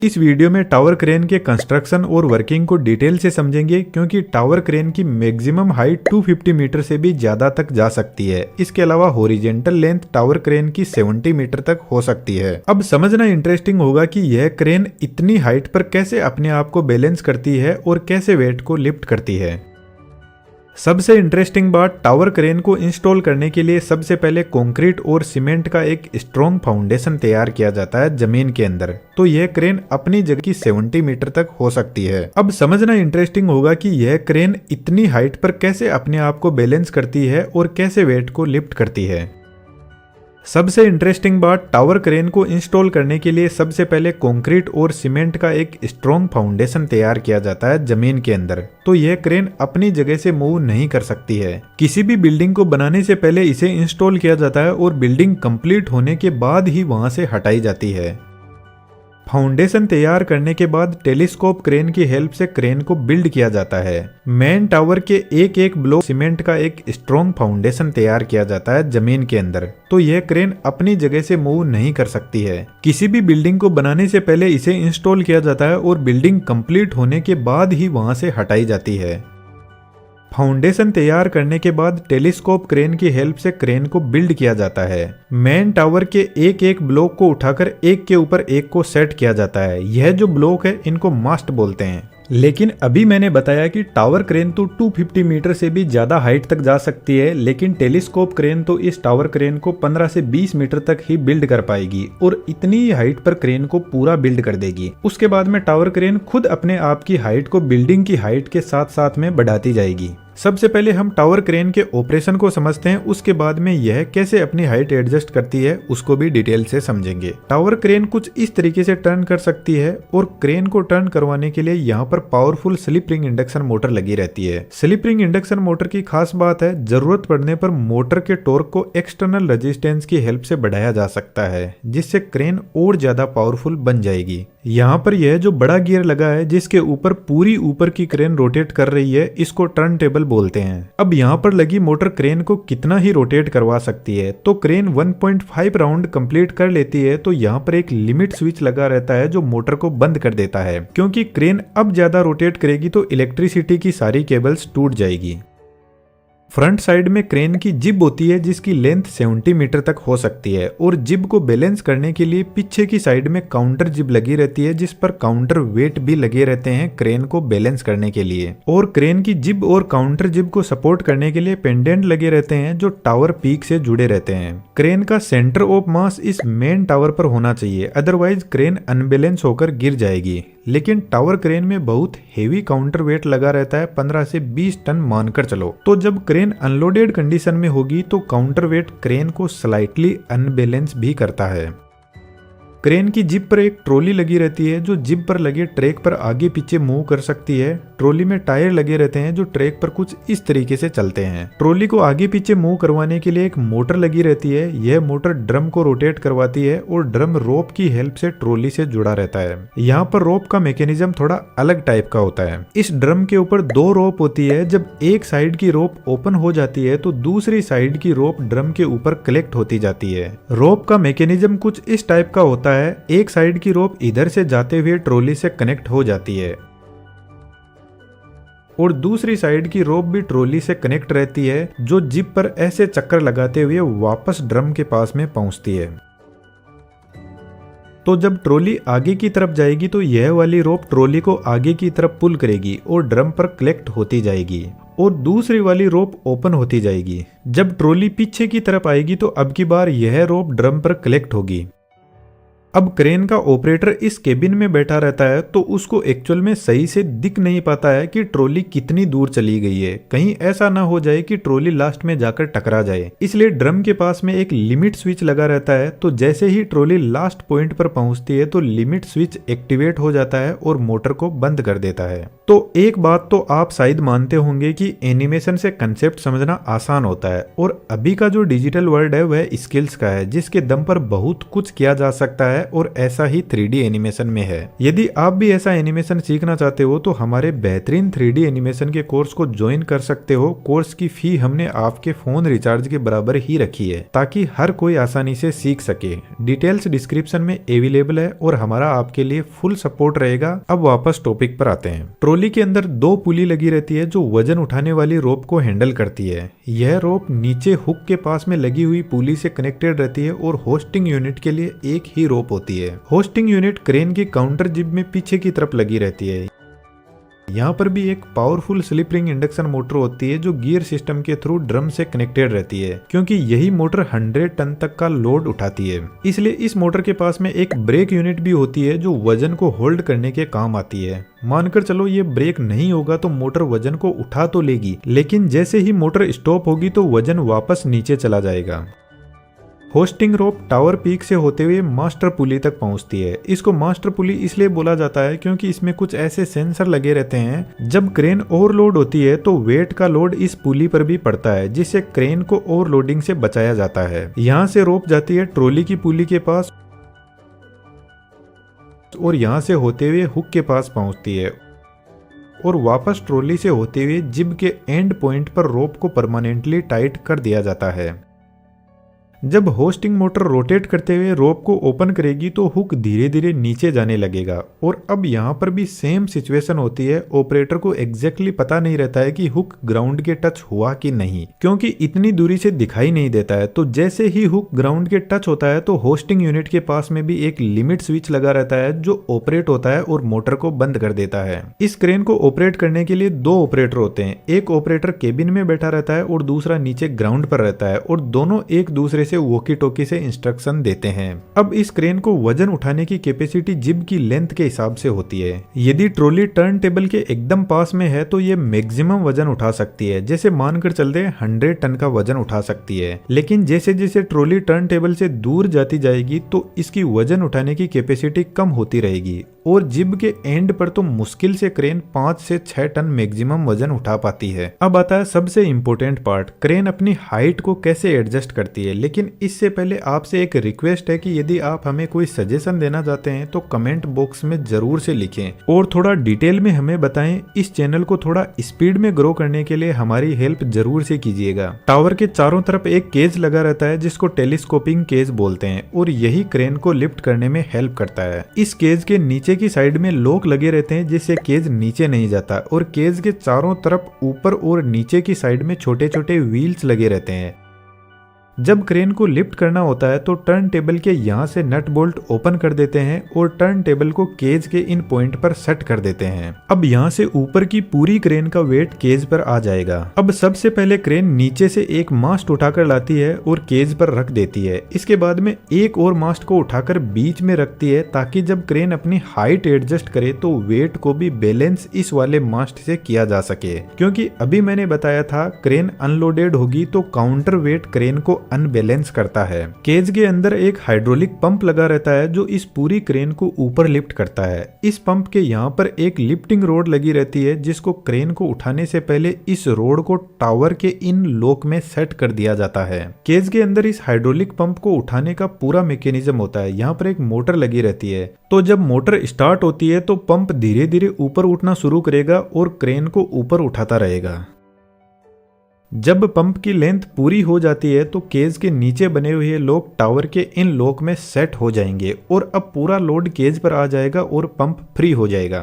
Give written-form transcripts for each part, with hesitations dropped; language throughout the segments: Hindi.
इस वीडियो में टावर क्रेन के कंस्ट्रक्शन और वर्किंग को डिटेल से समझेंगे क्योंकि टावर क्रेन की मैक्सिमम हाइट 250 मीटर से भी ज़्यादा तक जा सकती है। इसके अलावा हॉरिजेंटल लेंथ टावर क्रेन की 70 मीटर तक हो सकती है। अब समझना इंटरेस्टिंग होगा कि यह क्रेन इतनी हाइट पर कैसे अपने आप को बैलेंस करती है और कैसे वेट को लिफ्ट करती है। सबसे इंटरेस्टिंग बात, टावर क्रेन को इंस्टॉल करने के लिए सबसे पहले कंक्रीट और सीमेंट का एक स्ट्रॉन्ग फाउंडेशन तैयार किया जाता है जमीन के अंदर। तो यह क्रेन अपनी जगह की 70 मीटर तक हो सकती है। अब समझना इंटरेस्टिंग होगा कि यह क्रेन इतनी हाइट पर कैसे अपने आप को बैलेंस करती है और कैसे वेट को लिफ्ट करती है। सबसे इंटरेस्टिंग बात, टावर क्रेन को इंस्टॉल करने के लिए सबसे पहले कंक्रीट और सीमेंट का एक स्ट्रॉन्ग फाउंडेशन तैयार किया जाता है जमीन के अंदर। तो यह क्रेन अपनी जगह से मूव नहीं कर सकती है। किसी भी बिल्डिंग को बनाने से पहले इसे इंस्टॉल किया जाता है और बिल्डिंग कंप्लीट होने के बाद ही वहां से हटाई जाती है। फाउंडेशन तैयार करने के बाद टेलीस्कोप क्रेन की हेल्प से क्रेन को बिल्ड किया जाता है। मेन टावर के एक एक ब्लॉक सीमेंट का एक स्ट्रॉन्ग फाउंडेशन तैयार किया जाता है जमीन के अंदर। तो यह क्रेन अपनी जगह से मूव नहीं कर सकती है। किसी भी बिल्डिंग को बनाने से पहले इसे इंस्टॉल किया जाता है और बिल्डिंग कंप्लीट होने के बाद ही वहां से हटाई जाती है। फाउंडेशन तैयार करने के बाद टेलीस्कोप क्रेन की हेल्प से क्रेन को बिल्ड किया जाता है। मेन टावर के एक एक ब्लॉक को उठाकर एक के ऊपर एक को सेट किया जाता है। यह जो ब्लॉक है इनको मास्ट बोलते हैं। लेकिन अभी मैंने बताया कि टावर क्रेन तो 250 मीटर से भी ज्यादा हाइट तक जा सकती है, लेकिन टेलीस्कोप क्रेन तो इस टावर क्रेन को 15 से 20 मीटर तक ही बिल्ड कर पाएगी और इतनी ही हाइट पर क्रेन को पूरा बिल्ड कर देगी। उसके बाद में टावर क्रेन खुद अपने आप की हाइट को बिल्डिंग की हाइट के साथ साथ में बढ़ाती जाएगी। सबसे पहले हम टावर क्रेन के ऑपरेशन को समझते हैं, उसके बाद में यह कैसे अपनी हाइट एडजस्ट करती है उसको भी डिटेल से समझेंगे। टावर क्रेन कुछ इस तरीके से टर्न कर सकती है और क्रेन को टर्न करवाने के लिए यहाँ पर powerful slip ring induction motor लगी रहती है। स्लिप रिंग इंडक्शन मोटर की खास बात है, जरूरत पड़ने पर मोटर के टॉर्क को एक्सटर्नल रेजिस्टेंस की हेल्प से बढ़ाया जा सकता है, जिससे क्रेन और ज्यादा पावरफुल बन जाएगी। यहाँ पर यह जो बड़ा गियर लगा है जिसके ऊपर पूरी ऊपर की क्रेन रोटेट कर रही है, इसको टर्न टेबल बोलते हैं। अब यहाँ पर लगी मोटर क्रेन को कितना ही रोटेट करवा सकती है। तो क्रेन 1.5 राउंड कंप्लीट कर लेती है तो यहाँ पर एक लिमिट स्विच लगा रहता है जो मोटर को बंद कर देता है, क्योंकि क्रेन अब ज्यादा रोटेट करेगी तो इलेक्ट्रिसिटी की सारी केबल्स टूट जाएगी। फ्रंट साइड में क्रेन की जिब होती है जिसकी लेंथ 70 मीटर तक हो सकती है और जिब को बैलेंस करने के लिए पीछे की साइड में काउंटर जिब लगी रहती है जिस पर काउंटर वेट भी लगे रहते हैं क्रेन को बैलेंस करने के लिए। और क्रेन की जिब और काउंटर जिब को सपोर्ट करने के लिए पेंडेंट लगे रहते हैं जो टावर पीक से जुड़े रहते हैं। क्रेन का सेंटर ऑफ मास इस मेन टावर पर होना चाहिए, अदरवाइज क्रेन अनबैलेंस होकर गिर जाएगी। लेकिन टावर क्रेन में बहुत हेवी काउंटर वेट लगा रहता है, 15 से 20 टन मानकर चलो। तो जब क्रेन अनलोडेड कंडीशन में होगी तो काउंटर वेट क्रेन को स्लाइटली अनबैलेंस भी करता है। क्रेन की जिब पर एक ट्रॉली लगी रहती है जो जिब पर लगे ट्रैक पर आगे पीछे मूव कर सकती है। ट्रॉली में टायर लगे रहते हैं जो ट्रैक पर कुछ इस तरीके से चलते हैं। ट्रॉली को आगे पीछे मूव करवाने के लिए एक मोटर लगी रहती है। यह मोटर ड्रम को रोटेट करवाती है और ड्रम रोप की हेल्प से ट्रॉली से जुड़ा रहता है। यहाँ पर रोप का मैकेनिज्म थोड़ा अलग टाइप का होता है। इस ड्रम के ऊपर 2 रोप होती है। जब एक साइड की रोप ओपन हो जाती है तो दूसरी साइड की रोप ड्रम के ऊपर कलेक्ट होती जाती है। रोप का मैकेनिज्म कुछ इस टाइप का होता है। एक साइड की रोप इधर से जाते हुए ट्रॉली से कनेक्ट हो जाती है और दूसरी साइड की रोप भी ट्रॉली से कनेक्ट रहती है जो जिब पर ऐसे चक्कर लगाते हुए वापस ड्रम के पास में पहुंचती है। तो जब ट्रॉली आगे की तरफ जाएगी तो यह वाली रोप ट्रॉली को आगे की तरफ पुल करेगी और ड्रम पर कलेक्ट होती जाएगी और दूसरी वाली रोप ओपन होती जाएगी। जब ट्रॉली पीछे की तरफ आएगी तो अब की बार यह रोप ड्रम पर कलेक्ट होगी। अब क्रेन का ऑपरेटर इस केबिन में बैठा रहता है तो उसको एक्चुअल में सही से दिख नहीं पाता है कि ट्रॉली कितनी दूर चली गई है। कहीं ऐसा ना हो जाए कि ट्रॉली लास्ट में जाकर टकरा जाए, इसलिए ड्रम के पास में एक लिमिट स्विच लगा रहता है। तो जैसे ही ट्रॉली लास्ट पॉइंट पर पहुंचती है तो लिमिट स्विच एक्टिवेट हो जाता है और मोटर को बंद कर देता है। तो एक बात तो आप शायद मानते होंगे कि एनिमेशन से कंसेप्ट समझना आसान होता है और अभी का जो डिजिटल वर्ल्ड है वह स्किल्स का है जिसके दम पर बहुत कुछ किया जा सकता है है और ऐसा ही 3D एनिमेशन में है। यदि आप भी ऐसा एनिमेशन सीखना चाहते हो तो हमारे बेहतरीन 3D एनिमेशन के कोर्स को ज्वाइन कर सकते हो। कोर्स की फी हमने आपके फोन रिचार्ज के बराबर ही रखी है ताकि हर कोई आसानी से सीख सके। डिटेल्स डिस्क्रिप्शन में अवेलेबल है और हमारा आपके लिए फुल सपोर्ट रहेगा। अब वापस टॉपिक पर आते हैं। ट्रॉली के अंदर 2 पुली लगी रहती है जो वजन उठाने वाली रोप को हैंडल करती है। यह रोप नीचे हुक के पास में लगी हुई पुली से कनेक्टेड रहती है और होस्टिंग यूनिट के लिए एक ही रोप होती है। होस्टिंग यूनिट क्रेन की काउंटर जिब में पीछे की तरफ लगी रहती है। यहाँ पर भी एक powerful slip ring induction motor होती है जो गियर सिस्टम के थ्रू ड्रम से कनेक्टेड रहती है, क्योंकि यही मोटर 100 टन तक का लोड उठाती है। इसलिए इस मोटर के पास में एक ब्रेक यूनिट भी होती है जो वजन को होल्ड करने के काम आती है। मानकर चलो ये ब्रेक नहीं होगा तो मोटर वजन को उठा तो लेगी, लेकिन जैसे ही मोटर स्टॉप होगी तो वजन वापस नीचे चला जाएगा। होस्टिंग रोप टावर पीक से होते हुए मास्टर पुली तक पहुंचती है। इसको मास्टर पुली इसलिए बोला जाता है क्योंकि इसमें कुछ ऐसे सेंसर लगे रहते हैं। जब क्रेन ओवरलोड होती है तो वेट का लोड इस पुली पर भी पड़ता है, जिससे क्रेन को ओवरलोडिंग से बचाया जाता है। यहाँ से रोप जाती है ट्रॉली की पुली के पास और यहाँ से होते हुए हुक के पास पहुंचती है और वापस ट्रॉली से होते हुए जिब के एंड पॉइंट पर रोप को परमानेंटली टाइट कर दिया जाता है। जब होस्टिंग मोटर रोटेट करते हुए रोप को ओपन करेगी तो हुक धीरे धीरे नीचे जाने लगेगा। और अब यहाँ पर भी सेम सिचुएशन होती है। ऑपरेटर को एग्जैक्टली पता नहीं रहता है कि हुक ग्राउंड के टच हुआ कि नहीं, क्योंकि इतनी दूरी से दिखाई नहीं देता है। तो जैसे ही हुक ग्राउंड के टच होता है तो होस्टिंग यूनिट के पास में भी एक लिमिट स्विच लगा रहता है जो ऑपरेट होता है और मोटर को बंद कर देता है। इस क्रेन को ऑपरेट करने के लिए 2 ऑपरेटर होते हैं। एक ऑपरेटर केबिन में बैठा रहता है और दूसरा नीचे ग्राउंड पर रहता है और दोनों एक दूसरे से वॉकी टॉकी से इंस्ट्रक्शन देते हैं। अब इस क्रेन को वजन उठाने की कैपेसिटी जिब की लेंथ के हिसाब से होती है। यदि ट्रॉली टर्न टेबल के एकदम पास में है तो ये मैक्सिमम वजन उठा सकती है, जैसे मानकर चलते 100 टन का वजन उठा सकती है। लेकिन जैसे जैसे ट्रॉली टर्न टेबल से दूर जाती जाएगी तो इसकी वजन उठाने की कैपेसिटी कम होती रहेगी और जिब के एंड पर तो मुश्किल से क्रेन 5 से 6 टन मैक्सिमम वजन उठा पाती है। अब आता है सबसे इंपॉर्टेंट पार्ट, क्रेन अपनी हाइट को कैसे एडजस्ट करती है। लेकिन इससे पहले आपसे एक रिक्वेस्ट है कि यदि आप हमें कोई सजेशन देना चाहते हैं तो कमेंट बॉक्स में जरूर से लिखें और थोड़ा डिटेल में हमें बताएं। इस चैनल को थोड़ा स्पीड में ग्रो करने के लिए हमारी हेल्प जरूर से कीजिएगा। टावर के चारों तरफ एक केज लगा रहता है जिसको टेलीस्कोपिंग केज बोलते हैं और यही क्रेन को लिफ्ट करने में हेल्प करता है। इस केज के नीचे की साइड में लॉक लगे रहते हैं जिससे केज नीचे नहीं जाता और केज के चारों तरफ ऊपर और नीचे की साइड में छोटे छोटे व्हील्स लगे रहते हैं। जब क्रेन को लिफ्ट करना होता है तो टर्न टेबल के यहाँ से नट बोल्ट ओपन कर देते हैं और टर्न टेबल को केज के इन पॉइंट पर सेट कर देते हैं। अब यहाँ से ऊपर की पूरी क्रेन का वेट केज पर आ जाएगा। अब सबसे पहले क्रेन नीचे से एक मास्ट उठाकर लाती है और केज पर रख देती है। इसके बाद में एक और मास्ट को उठाकर बीच में रखती है ताकि जब क्रेन अपनी हाइट एडजस्ट करे तो वेट को भी बैलेंस इस वाले मास्ट से किया जा सके, क्योंकि अभी मैंने बताया था क्रेन अनलोडेड होगी तो काउंटर वेट क्रेन को अनबैलेंस करता है। केज के अंदर एक हाइड्रोलिक पंप लगा रहता है जो इस पूरी क्रेन को ऊपर लिफ्ट करता है। इस पंप के यहाँ पर एक लिफ्टिंग रोड लगी रहती है जिसको क्रेन को उठाने से पहले इस रोड को टावर के इन लॉक में सेट कर दिया जाता है। केज के अंदर इस हाइड्रोलिक पंप को उठाने का पूरा मैकेनिज्म होता है। यहाँ पर एक मोटर लगी रहती है, तो जब मोटर स्टार्ट होती है तो पंप धीरे धीरे ऊपर उठना शुरू करेगा और क्रेन को ऊपर उठाता रहेगा। जब पंप की लेंथ पूरी हो जाती है तो केज के नीचे बने हुए लॉक टावर के इन लॉक में सेट हो जाएंगे और अब पूरा लोड केज पर आ जाएगा और पंप फ्री हो जाएगा।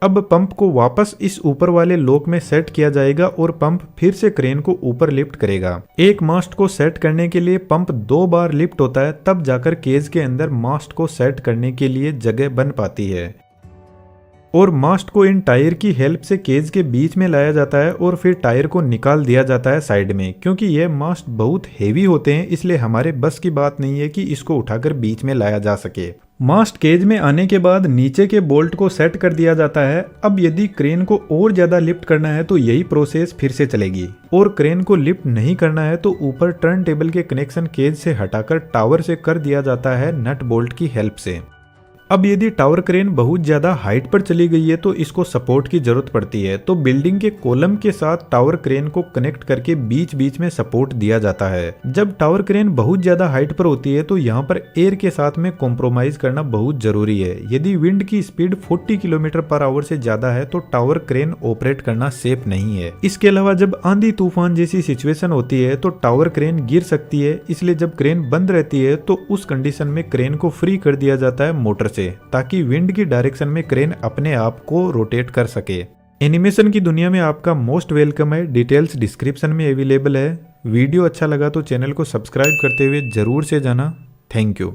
अब पंप को वापस इस ऊपर वाले लॉक में सेट किया जाएगा और पंप फिर से क्रेन को ऊपर लिफ्ट करेगा। एक मास्ट को सेट करने के लिए पंप 2 बार लिफ्ट होता है, तब जाकर केज के अंदर मास्ट को सेट करने के लिए जगह बन पाती है और मास्ट को इन टायर की हेल्प से केज के बीच में लाया जाता है और फिर टायर को निकाल दिया जाता है साइड में। क्योंकि यह मास्ट बहुत हेवी होते हैं इसलिए हमारे बस की बात नहीं है कि इसको उठाकर बीच में लाया जा सके। मास्ट केज में आने के बाद नीचे के बोल्ट को सेट कर दिया जाता है। अब यदि क्रेन को और ज्यादा लिफ्ट करना है तो यही प्रोसेस फिर से चलेगी और क्रेन को लिफ्ट नहीं करना है तो ऊपर टर्न टेबल के कनेक्शन केज से हटाकर टावर से कर दिया जाता है नट बोल्ट की हेल्प से। अब यदि टावर क्रेन बहुत ज्यादा हाइट पर चली गई है तो इसको सपोर्ट की जरूरत पड़ती है, तो बिल्डिंग के कॉलम के साथ टावर क्रेन को कनेक्ट करके बीच बीच में सपोर्ट दिया जाता है। जब टावर क्रेन बहुत ज्यादा हाइट पर होती है तो यहाँ पर एयर के साथ में कॉम्प्रोमाइज करना बहुत जरूरी है। यदि विंड की स्पीड 40 किलोमीटर पर आवर से ज्यादा है तो टावर क्रेन ऑपरेट करना सेफ नहीं है। इसके अलावा जब आंधी तूफान जैसी सिचुएशन होती है तो टावर क्रेन गिर सकती है, इसलिए जब क्रेन बंद रहती है तो उस कंडीशन में क्रेन को फ्री कर दिया जाता है मोटर से, ताकि विंड की डायरेक्शन में क्रेन अपने आप को रोटेट कर सके। एनिमेशन की दुनिया में आपका मोस्ट वेलकम है। डिटेल्स डिस्क्रिप्शन में अवेलेबल है। वीडियो अच्छा लगा तो चैनल को सब्सक्राइब करते हुए जरूर से जाना। Thank you.